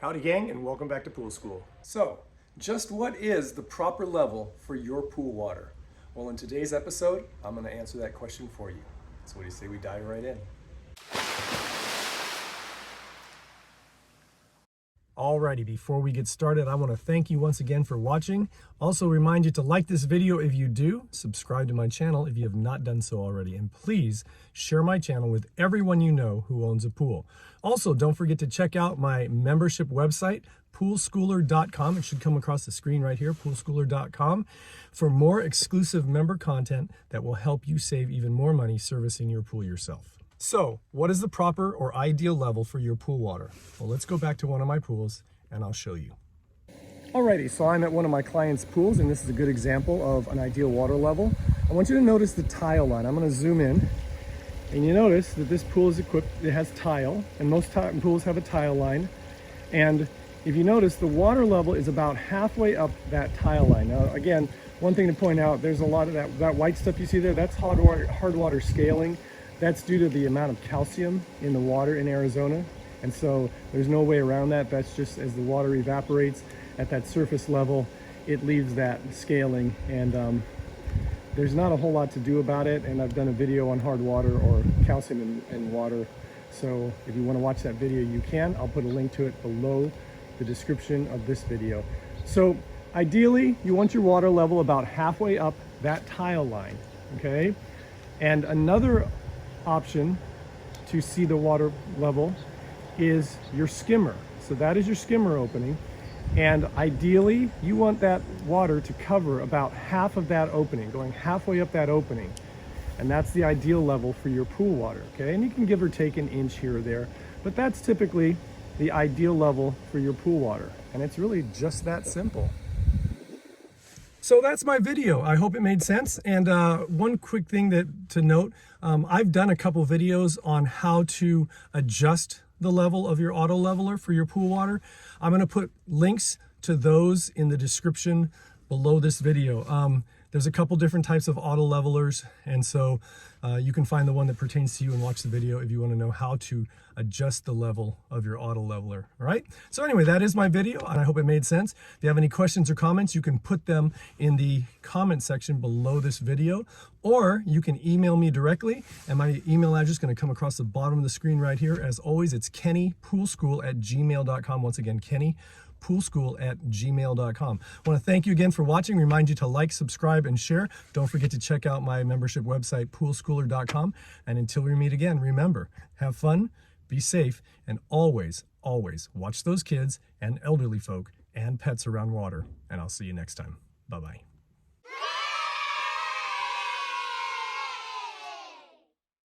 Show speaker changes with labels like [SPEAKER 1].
[SPEAKER 1] Howdy gang, and welcome back to Pool School. So, just what is the proper level for your pool water? Well, in today's episode, I'm going to answer that question for you. So what do you say we dive right in? Alrighty, before we get started, I want to thank you once again for watching. Also remind you to like this video if you do, subscribe to my channel if you have not done so already, and please share my channel with everyone you know who owns a pool. Also, don't forget to check out my membership website, poolschooler.com. It should come across the screen right here, poolschooler.com, for more exclusive member content that will help you save even more money servicing your pool yourself. So, what is the proper or ideal level for your pool water? Well, let's go back to one of my pools and I'll show you. Alrighty, so I'm at one of my clients' pools and this is a good example of an ideal water level. I want you to notice the tile line. I'm going to zoom in and you notice that this pool is equipped, it has tile, and most pools have a tile line. And if you notice, the water level is about halfway up that tile line. Now, again, one thing to point out, there's a lot of that white stuff you see there, that's hard water scaling. That's due to the amount of calcium in the water in Arizona. And so there's no way around that. That's just as the water evaporates at that surface level, it leaves that scaling. And there's not a whole lot to do about it. And I've done a video on hard water or calcium in water. So if you want to watch that video, you can. I'll put a link to it below the description of this video. So ideally, you want your water level about halfway up that tile line, okay? And another option to see the water level is your skimmer. So that is your skimmer opening, and ideally you want that water to cover about half of that opening, going halfway up that opening, and that's the ideal level for your pool water, okay? And you can give or take an inch here or there, but that's typically the ideal level for your pool water, and it's really just that simple. So that's my video. I hope it made sense. And one quick thing to note, I've done a couple videos on how to adjust the level of your auto leveler for your pool water. I'm going to put links to those in the description below this video. There's a couple different types of auto levelers, and so you can find the one that pertains to you and watch the video if you want to know how to adjust the level of your auto leveler. All right, so anyway, that is my video and I hope it made sense. If you have any questions or comments, you can put them in the comment section below this video, or you can email me directly, and my email address is going to come across the bottom of the screen right here. As always, it's kennypoolschool@gmail.com. Once again, kennypoolschool@gmail.com. I want to thank you again for watching. Remind you to like, subscribe, and share. Don't forget to check out my membership website, poolschooler.com. And until we meet again, remember, have fun, be safe, and always, always watch those kids and elderly folk and pets around water. And I'll see you next time. Bye-bye.